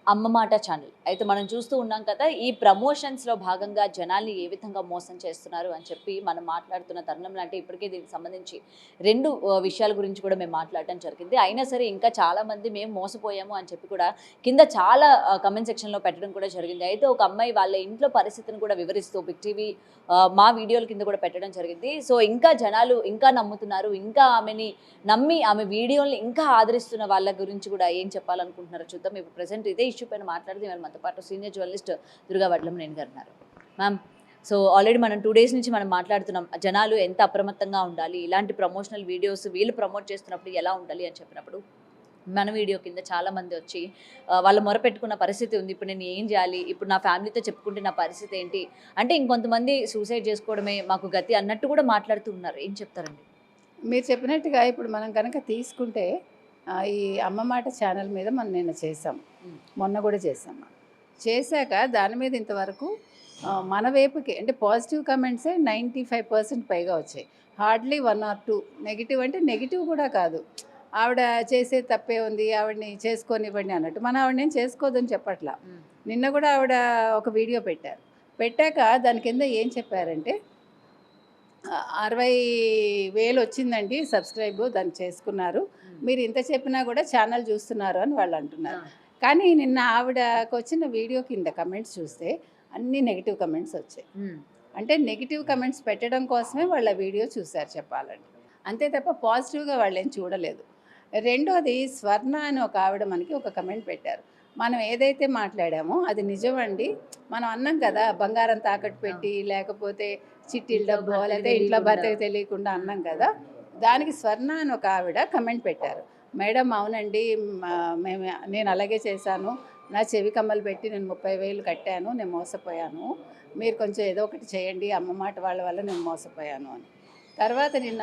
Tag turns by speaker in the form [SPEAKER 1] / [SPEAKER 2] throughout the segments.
[SPEAKER 1] అమ్మ మాట ఛానల్. అయితే మనం చూస్తూ ఉన్నాం కదా! ఈ ప్రమోషన్స్‌లో భాగంగా జనాల్ని ఏ విధంగా మోసం చేస్తున్నారు అని చెప్పి మనం మాట్లాడుతున్న తరుణంలో అంటే ఇప్పటికే దీనికి సంబంధించి 2 విషయాల గురించి కూడా మేము మాట్లాడడం జరిగింది. అయినా సరే ఇంకా చాలామంది మేము మోసపోయాము అని చెప్పి కూడా కింద చాలా కామెంట్ సెక్షన్‌లో పెట్టడం కూడా జరిగింది. అయితే ఒక అమ్మాయి వాళ్ళ ఇంట్లో పరిస్థితిని కూడా వివరిస్తూ బిగ్ టీవీ మా వీడియోల కింద కూడా పెట్టడం జరిగింది. సో, ఇంకా జనాలు ఇంకా నమ్ముతున్నారు. ఇంకా ఆమెని నమ్మి ఆమె వీడియోల్ని ఇంకా ఆదరిస్తున్న వాళ్ళ గురించి కూడా ఏం చెప్పాలనుకుంటున్నారో చూద్దాం. ఇప్పుడు ప్రెజెంట్ ఇదే ఇష్యూ పైన మాట్లాడితే ఇవాళ మనతో పాటు సీనియర్ జర్నలిస్ట్ దుర్గా వడ్లమనేని గారు ఉన్నారు. మ్యామ్, సో ఆల్రెడీ మనం 2 డేస్ నుంచి మనం మాట్లాడుతున్నాం. జనాలు ఎంత అప్రమత్తంగా ఉండాలి, ఇలాంటి ప్రమోషనల్ వీడియోస్ వీళ్ళు ప్రమోట్ చేస్తున్నప్పుడు ఎలా ఉండాలి అని చెప్పినప్పుడు మన వీడియో కింద చాలామంది వచ్చి వాళ్ళు మొరపెట్టుకున్న పరిస్థితి ఉంది. ఇప్పుడు నేను ఏం చేయాలి? ఇప్పుడు నా ఫ్యామిలీతో చెప్పుకుంటే నా పరిస్థితి ఏంటి? అంటే ఇంకొంతమంది సూసైడ్ చేసుకోవడమే మాకు గతి అన్నట్టు కూడా మాట్లాడుతూ ఉన్నారు. ఏం చెప్తారండి?
[SPEAKER 2] మీరు చెప్పినట్టుగా ఇప్పుడు మనం కనుక తీసుకుంటే ఈ అమ్మ మాట ఛానల్ మీద మనం నిన్న చేసాం. మొన్న కూడా చేసాం. చేశాక దాని మీద ఇంతవరకు మన వైపుకి అంటే పాజిటివ్ కమెంట్సే 95% పైగా వచ్చాయి. హార్డ్లీ 1 ఆర్ 2 నెగిటివ్ అంటే నెగిటివ్ కూడా కాదు. ఆవిడ చేసే తప్పే ఉంది, ఆవిడని చేసుకోనివ్వండి అన్నట్టు. మనం ఆవిడనేం చేసుకోవద్దని చెప్పట్లా. నిన్న కూడా ఆవిడ ఒక వీడియో పెట్టారు. పెట్టాక దాని కింద ఏం చెప్పారంటే 60,000 వచ్చిందండి సబ్స్క్రైబ్ దాన్ని చేసుకున్నారు. మీరు ఇంత చెప్పినా కూడా ఛానల్ చూస్తున్నారు అని వాళ్ళు అంటున్నారు. కానీ నిన్న ఆవిడకు వచ్చిన వీడియో కింద కమెంట్స్ చూస్తే అన్ని నెగిటివ్ కమెంట్స్ వచ్చాయి. అంటే నెగిటివ్ కమెంట్స్ పెట్టడం కోసమే వాళ్ళ వీడియో చూశారు చెప్పాలంటే. అంతే తప్ప పాజిటివ్గా వాళ్ళు ఏం చూడలేదు. రెండోది స్వర్ణ అని ఒక ఆవిడ మనకి ఒక కమెంట్ పెట్టారు. మనం ఏదైతే మాట్లాడామో అది నిజమండి. మనం అన్నాం కదా బంగారం తాకట్టు పెట్టి లేకపోతే చిట్టీల డబ్బు లేకపోతే ఇంట్లో భర్తకి తెలియకుండా అన్నాం కదా. దానికి స్వర్ణ అని ఒక ఆవిడ కమెంట్ పెట్టారు. మేడం అవునండి, నేను అలాగే చేశాను. నా చెవి కమ్మలు పెట్టి నేను 30,000 కట్టాను, నేను మోసపోయాను. మీరు కొంచెం ఏదో ఒకటి చేయండి, అమ్మ మాట వాళ్ళ వల్ల నేను మోసపోయాను అని. తర్వాత నిన్న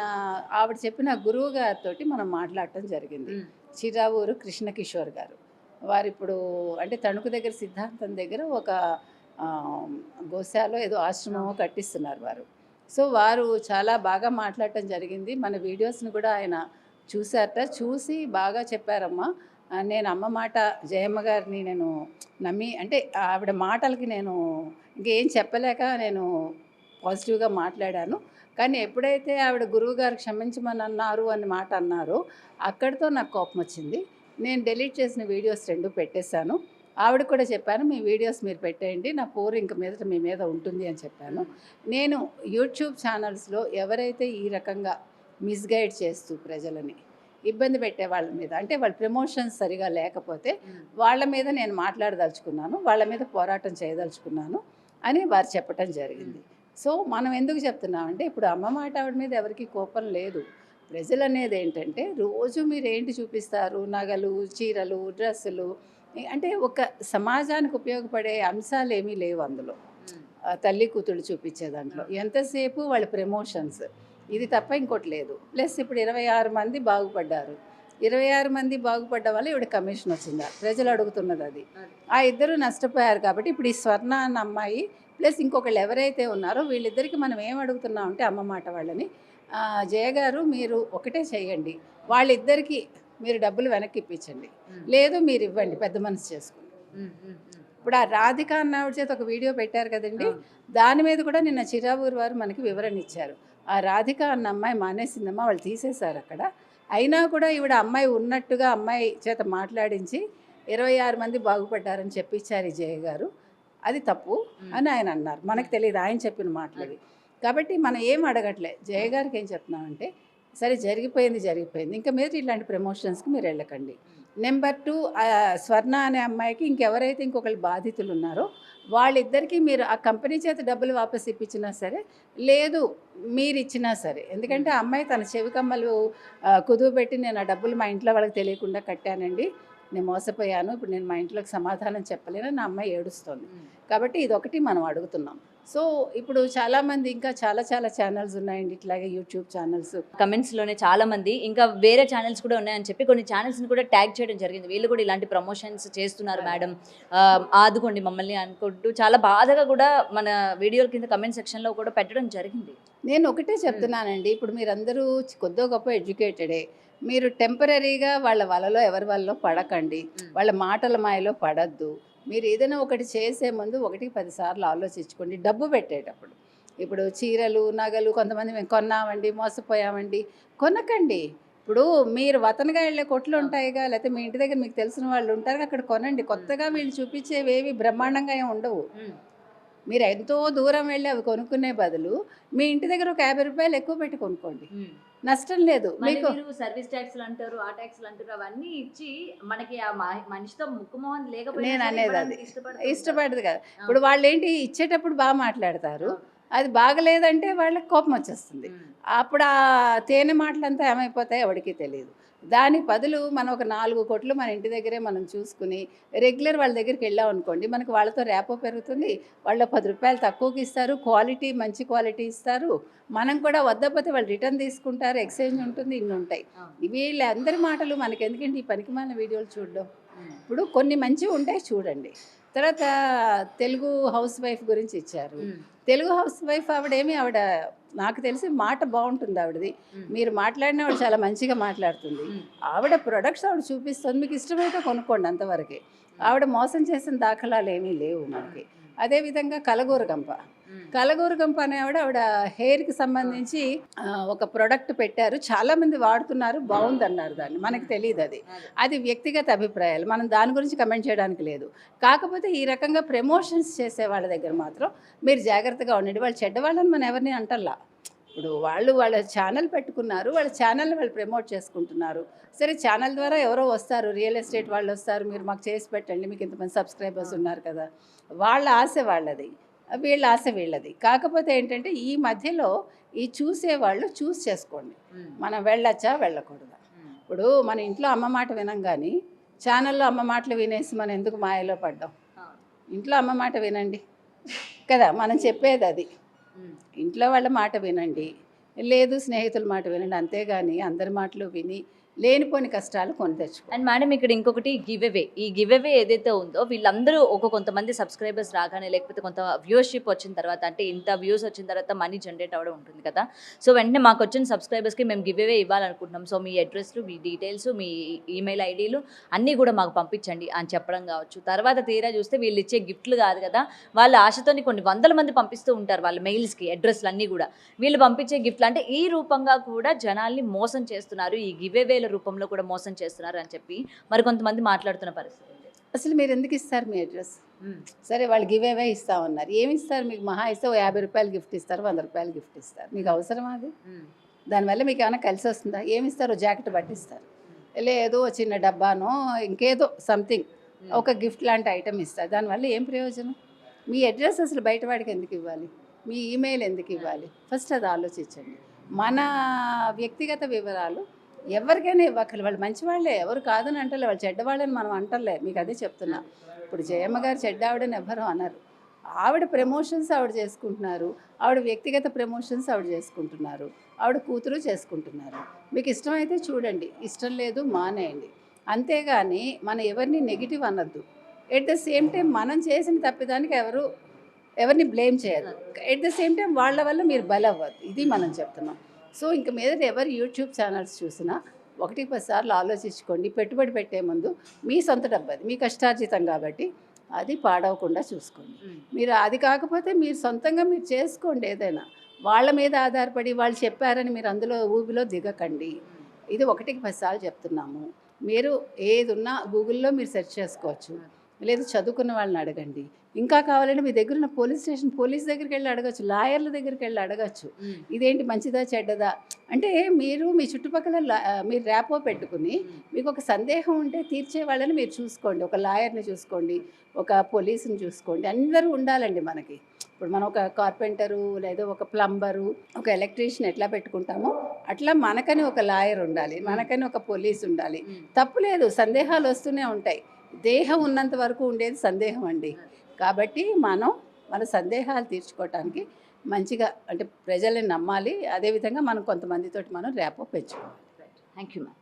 [SPEAKER 2] ఆవిడ చెప్పిన గురువు గారితో మనం మాట్లాడటం జరిగింది. చిరావూరు కృష్ణకిషోర్ గారు. వారు ఇప్పుడు అంటే తణుకు దగ్గర సిద్ధాంతం దగ్గర ఒక గోశాలో ఏదో ఆశ్రమమో కట్టిస్తున్నారు వారు. సో వారు చాలా బాగా మాట్లాడటం జరిగింది. మన వీడియోస్ని కూడా ఆయన చూశారట. చూసి బాగా చెప్పారమ్మా, నేను అమ్మ మాట జయమ్మ గారిని నేను నమ్మి అంటే ఆవిడ మాటలకి నేను ఇంకేం చెప్పలేక నేను పాజిటివ్గా మాట్లాడాను. కానీ ఎప్పుడైతే ఆవిడ గురువుగారు క్షమించమని అన్నారు అని మాట అన్నారో అక్కడితో నాకు కోపం వచ్చింది. నేను డిలీట్ చేసిన వీడియోస్ 2 పెట్టేశాను. ఆవిడ కూడా చెప్పాను, మీ వీడియోస్ మీరు పెట్టేయండి, నా పోరు ఇంక మీదట మీ మీద ఉంటుంది అని చెప్పాను. నేను యూట్యూబ్ ఛానల్స్లో ఎవరైతే ఈ రకంగా మిస్గైడ్ చేస్తూ ప్రజలని ఇబ్బంది పెట్టే వాళ్ళ మీద అంటే వాళ్ళ ప్రమోషన్స్ సరిగా లేకపోతే వాళ్ళ మీద నేను మాట్లాడదలుచుకున్నాను, వాళ్ళ మీద పోరాటం చేయదలుచుకున్నాను అని వారు చెప్పటం జరిగింది. సో మనం ఎందుకు చెప్తున్నామంటే ఇప్పుడు అమ్మ మాట ఆవిడ మీద ఎవరికి కోపం లేదు. ప్రజలు అనేది ఏంటంటే రోజు మీరు ఏంటి చూపిస్తారు, నగలు, చీరలు, డ్రెస్సులు, అంటే ఒక సమాజానికి ఉపయోగపడే అంశాలు ఏమీ లేవు అందులో. తల్లి కూతుళ్ళు చూపించే దాంట్లో ఎంతసేపు వాళ్ళ ప్రమోషన్స్ ఇది తప్ప ఇంకోటి లేదు. ప్లస్ ఇప్పుడు 26 మంది బాగుపడ్డారు. 26 మంది బాగుపడ్డ వల్ల ఇవిడ కమిషన్ వచ్చిందా ప్రజలు అడుగుతున్నది అది. ఆ ఇద్దరు నష్టపోయారు కాబట్టి ఇప్పుడు ఈ స్వర్ణ అన్న అమ్మాయి ప్లస్ ఇంకొకళ్ళు ఎవరైతే ఉన్నారో వీళ్ళిద్దరికి మనం ఏం అడుగుతున్నాం అంటే అమ్మ మాట వాళ్ళని, జయ గారు మీరు ఒకటే చేయండి, వాళ్ళిద్దరికి మీరు డబ్బులు వెనక్కి ఇప్పించండి, లేదు మీరు ఇవ్వండి పెద్ద మనసు చేసుకుని. ఇప్పుడు ఆ రాధిక అన్నవాడి చేత ఒక వీడియో పెట్టారు కదండి, దాని మీద కూడా నిన్న చిరావూరు వారు మనకి వివరణ ఇచ్చారు. ఆ రాధిక అన్న అమ్మాయి మానేసిందమ్మా, వాళ్ళు తీసేశారు అక్కడ. అయినా కూడా ఈవిడ అమ్మాయి ఉన్నట్టుగా అమ్మాయి చేత మాట్లాడించి 26 మంది బాగుపడ్డారని చెప్పించారు ఈ జయ గారు. అది తప్పు అని ఆయన అన్నారు. మనకు తెలియదు ఆయన చెప్పిన మాటలవి. కాబట్టి మనం ఏం అడగట్లే. జయ గారికి ఏం చెప్తున్నామంటే సరే జరిగిపోయింది జరిగిపోయింది, ఇంకా మీరు ఇలాంటి ప్రమోషన్స్కి మీరు వెళ్ళకండి. నెంబర్ 2 స్వర్ణ అనే అమ్మాయికి ఇంకెవరైతే ఇంకొకళ్ళు బాధితులు ఉన్నారో వాళ్ళిద్దరికీ మీరు ఆ కంపెనీ చేత డబ్బులు వాపస్ ఇప్పించినా సరే, లేదు మీరు ఇచ్చినా సరే, ఎందుకంటే ఆ అమ్మాయి తన చెవి కమ్మలు కుదువ పెట్టి నేను ఆ డబ్బులు మా ఇంట్లో వాళ్ళకి తెలియకుండా కట్టానండి, నేను మోసపోయాను, ఇప్పుడు నేను మా ఇంట్లోకి సమాధానం చెప్పలేను నా అమ్మాయి ఏడుస్తోంది. కాబట్టి ఇదొకటి మనం అడుగుతున్నాం. సో ఇప్పుడు చాలామంది ఇంకా చాలా చాలా ఛానల్స్ ఉన్నాయండి ఇట్లాగే యూట్యూబ్ ఛానల్స్.
[SPEAKER 1] కమెంట్స్‌లోనే చాలామంది ఇంకా వేరే ఛానల్స్ కూడా ఉన్నాయని చెప్పి కొన్ని ఛానల్స్‌ని కూడా ట్యాగ్ చేయడం జరిగింది. వీళ్ళు కూడా ఇలాంటి ప్రమోషన్స్ చేస్తున్నారు మేడం, ఆదుకోండి మమ్మల్ని అనుకుంటూ చాలా బాధగా కూడా మన వీడియోల కింద కమెంట్ సెక్షన్‌లో కూడా పెట్టడం జరిగింది.
[SPEAKER 2] నేను ఒకటే చెప్తున్నానండి, ఇప్పుడు మీరందరూ కొద్దో గొప్ప ఎడ్యుకేటెడే. మీరు టెంపరరీగా వాళ్ళ వలలో ఎవరి వలలో పడకండి, వాళ్ళ మాటల మాయలో పడద్దు. మీరు ఏదైనా ఒకటి చేసే ముందు 1-10 సార్లు ఆలోచించుకోండి. డబ్బు పెట్టేటప్పుడు ఇప్పుడు చీరలు నగలు కొంతమంది మేము కొన్నామండి మోసపోయామండి, కొనకండి. ఇప్పుడు మీరు వతనగా వెళ్ళే కొట్లు ఉంటాయిగా, లేకపోతే మీ ఇంటి దగ్గర మీకు తెలిసిన వాళ్ళు ఉంటారు, అక్కడ కొనండి. కొత్తగా వీళ్ళు చూపించేవేవి బ్రహ్మాండంగా ఏమి ఉండవు. మీరు ఎంతో దూరం వెళ్ళి అవి కొనుక్కునే బదులు మీ ఇంటి దగ్గర ఒక 50 రూపాయలు ఎక్కువ పెట్టి కొనుక్కోండి, నష్టం లేదు మీకు.
[SPEAKER 1] సర్వీస్ ట్యాక్స్లు అంటారు, ఆ ట్యాక్స్లు అంటారు, అవన్నీ ఇచ్చి మనకి ఆ మనిషితో ముక్కుమోహన్ లేకపోతే
[SPEAKER 2] నేను అనేది అది ఇష్టపడదు కదా. ఇప్పుడు వాళ్ళు ఏంటి ఇచ్చేటప్పుడు బాగా మాట్లాడతారు, అది బాగలేదంటే వాళ్ళకి కోపం వచ్చేస్తుంది. అప్పుడు ఆ తేనె మాటలంతా ఏమైపోతాయి ఎవరికి తెలియదు. దాని బదులు మనం ఒక 4 కొట్లు మన ఇంటి దగ్గరే మనం చూసుకుని రెగ్యులర్ వాళ్ళ దగ్గరికి వెళ్ళాం అనుకోండి, మనకు వాళ్ళతో ర్యాపో పెరుగుతుంది. వాళ్ళు 10 రూపాయలు తక్కువకి ఇస్తారు, క్వాలిటీ మంచి క్వాలిటీ ఇస్తారు. మనం కూడా వద్దపోతే వాళ్ళు రిటర్న్ తీసుకుంటారు, ఎక్స్చేంజ్ ఉంటుంది, ఇన్ని ఉంటాయి. వీళ్ళందరి మాటలు మనకి ఎందుకంటే ఈ పనికిమాలిన వీడియోలు చూడడం. ఇప్పుడు కొన్ని మంచివి ఉంటాయి చూడండి. తర్వాత తెలుగు హౌస్ వైఫ్ గురించి ఇచ్చారు. తెలుగు హౌస్ వైఫ్ ఆవిడ నాకు తెలిసి మాట బాగుంటుంది ఆవిడది. మీరు మాట్లాడిన ఆవిడ చాలా మంచిగా మాట్లాడుతుంది. ఆవిడ ప్రొడక్ట్స్ ఆవిడ చూపిస్తుంది, మీకు ఇష్టమైతే కొనుక్కోండి అంతవరకే. ఆవిడ మోసం చేసిన దాఖలాలు ఏమీ లేవు మనకి. అదేవిధంగా కలగూరగంప అనే ఆవిడ హెయిర్కి సంబంధించి ఒక ప్రోడక్ట్ పెట్టారు, చాలామంది వాడుతున్నారు, బాగుందన్నారు. దాన్ని మనకు తెలియదు, అది వ్యక్తిగత అభిప్రాయాలు, మనం దాని గురించి కమెంట్ చేయడానికి లేదు. కాకపోతే ఈ రకంగా ప్రమోషన్స్ చేసే వాళ్ళ దగ్గర మాత్రం మీరు జాగ్రత్తగా ఉండండి. వాళ్ళు చెడ్డవాళ్ళని మనం ఎవరిని అంటల్లా. ఇప్పుడు వాళ్ళ ఛానల్ పెట్టుకున్నారు, వాళ్ళ ఛానల్ని వాళ్ళు ప్రమోట్ చేసుకుంటున్నారు. సరే, ఛానల్ ద్వారా ఎవరో వస్తారు, రియల్ ఎస్టేట్ వాళ్ళు వస్తారు, మీరు మాకు చేసి పెట్టండి, మీకు ఇంతమంది సబ్స్క్రైబర్స్ ఉన్నారు కదా, వాళ్ళ ఆశ వాళ్ళది, వీళ్ళ ఆశ వీళ్ళది. కాకపోతే ఏంటంటే ఈ మధ్యలో ఈ చూసేవాళ్ళు చూస్ చేసుకోండి, మనం వెళ్ళొచ్చా వెళ్ళకూడదా. ఇప్పుడు మన ఇంట్లో అమ్మ మాట వినం, కానీ ఛానల్లో అమ్మ మాటలు వినేసి మనం ఎందుకు మాయలో పడ్డాం. ఇంట్లో అమ్మ మాట వినండి కదా, మనం చెప్పేది అది. ఇంట్లో వాళ్ళ మాట వినండి, లేదు స్నేహితుల మాట వినండి, అంతేగాని అందరి మాటలు విని లేనిపోని కష్టాలు కొని తెచ్చుకో.
[SPEAKER 1] అండ్ మేడం ఇక్కడ ఇంకొకటి ఈ గివ్ అవే ఏదైతే ఉందో వీళ్ళందరూ కొంతమంది సబ్స్క్రైబర్స్ రాగానే లేకపోతే కొంత వ్యూవర్షిప్ వచ్చిన తర్వాత, అంటే ఇంత వ్యూస్ వచ్చిన తర్వాత మనీ జనరేట్ అవ్వడం ఉంటుంది కదా. సో వెంటనే మాకు వచ్చిన సబ్స్క్రైబర్స్కి మేము గివ్ అవే ఇవ్వాలనుకుంటున్నాం, సో మీ అడ్రస్లు, మీ డీటెయిల్స్, మీ ఈమెయిల్ ఐడీలు అన్నీ కూడా మాకు పంపించండి అని చెప్పడం కావచ్చు. తర్వాత తీరా చూస్తే వీళ్ళు ఇచ్చే గిఫ్ట్లు కాదు కదా, వాళ్ళ ఆశతోని కొన్ని వందల మంది పంపిస్తూ ఉంటారు వాళ్ళ మెయిల్స్కి అడ్రస్లు అన్నీ కూడా. వీళ్ళు పంపించే గిఫ్ట్లు అంటే ఈ రూపంగా కూడా జనాల్ని మోసం చేస్తున్నారు, ఈ గివ్ అవేల రూపంలో కూడా మోసం చేస్తున్నారు అని చెప్పి మరి కొంతమంది మాట్లాడుతున్న పరిస్థితి.
[SPEAKER 2] అసలు మీరు ఎందుకు ఇస్తారు మీ అడ్రస్? సరే, వాళ్ళు గివ్ అవే ఇస్తామన్నారు, ఏమి ఇస్తారు మీకు? మహా ఇస్తే 50 రూపాయలు గిఫ్ట్ ఇస్తారు, 100 రూపాయలు గిఫ్ట్ ఇస్తారు. మీకు అవసరమా అది? దానివల్ల మీకు ఏమైనా కలిసి వస్తుందా? ఏమి ఇస్తారు? జాకెట్ పట్టిస్తారు, లేదో చిన్న డబ్బానో ఇంకేదో సంథింగ్ ఒక గిఫ్ట్ లాంటి ఐటమ్ ఇస్తారు. దానివల్ల ఏం ప్రయోజనం? మీ అడ్రస్ అసలు బయటవాడికి ఎందుకు ఇవ్వాలి? మీ ఈమెయిల్ ఎందుకు ఇవ్వాలి? ఫస్ట్ అది ఆలోచించండి. మన వ్యక్తిగత వివరాలు ఎవరికైనా ఇవ్వక్కర్లేదు. వాళ్ళు మంచివాళ్ళే, ఎవరు కాదని అంటలే, వాళ్ళు చెడ్డవాళ్ళని మనం అంటలే. మీకు అదే చెప్తున్నా. ఇప్పుడు జయమ్మ గారు చెడ్డావిడని ఎవరు అనరు. ఆవిడ ప్రమోషన్స్ ఆవిడ చేసుకుంటున్నారు, ఆవిడ వ్యక్తిగత ప్రమోషన్స్ ఆవిడ చేసుకుంటున్నారు, ఆవిడ కూతురు చేసుకుంటున్నారు. మీకు ఇష్టమైతే చూడండి, ఇష్టం లేదు మానేయండి. అంతేగాని మనం ఎవరిని నెగిటివ్ అనొద్దు. ఎట్ ద సేమ్ టైం మనం చేసిన తప్పిదానికి ఎవరిని బ్లేమ్ చేయదు. ఎట్ ద సేమ్ టైం వాళ్ళ వల్ల మీరు బలవ్వద్దు, ఇది మనం చెప్తున్నాం. సో ఇంక మీద ఎవరు యూట్యూబ్ ఛానల్స్ చూసినా 1-10 సార్లు ఆలోచించుకోండి. పెట్టుబడి పెట్టే ముందు మీ సొంత డబ్బు, అది మీ కష్టార్జితం కాబట్టి అది పాడవకుండా చూసుకోండి. మీరు అది కాకపోతే మీరు సొంతంగా మీరు చేసుకోండి ఏదైనా. వాళ్ళ మీద ఆధారపడి వాళ్ళు చెప్పారని మీరు అందులో ఊబిలో దిగకండి. ఇది 1-10 సార్లు చెప్తున్నాము. మీరు ఏది ఉన్నా గూగుల్లో మీరు సెర్చ్ చేసుకోవచ్చు, లేదు చదువుకున్న వాళ్ళని అడగండి. ఇంకా కావాలంటే మీ దగ్గర ఉన్న పోలీస్ దగ్గరికి వెళ్ళి అడగచ్చు, లాయర్ల దగ్గరికి వెళ్ళి అడగచ్చు, ఇదేంటి మంచిదా చెడ్డదా అంటే. మీరు మీ చుట్టుపక్కల మీరు ర్యాపో పెట్టుకుని మీకు ఒక సందేహం ఉంటే తీర్చే వాళ్ళని మీరు చూసుకోండి. ఒక లాయర్ని చూసుకోండి, ఒక పోలీసుని చూసుకోండి. అందరూ ఉండాలండి మనకి. ఇప్పుడు మనం ఒక కార్పెంటరు, లేదా ఒక ప్లంబరు, ఒక ఎలక్ట్రీషియన్ ఎట్లా పెట్టుకుంటామో అట్లా మనకని ఒక లాయర్ ఉండాలి, మనకని ఒక పోలీస్ ఉండాలి. తప్పులేదు, సందేహాలు వస్తూనే ఉంటాయి. దేహం ఉన్నంత వరకు ఉండేది సందేహం అండి. కాబట్టి మన సందేహాలు తీర్చుకోవటానికి మంచిగా అంటే ప్రజల్ని నమ్మాలి. అదేవిధంగా మనం కొంతమందితోటి మనం ర్యాపో పెంచుకోవాలి.
[SPEAKER 1] Thank you ma'am.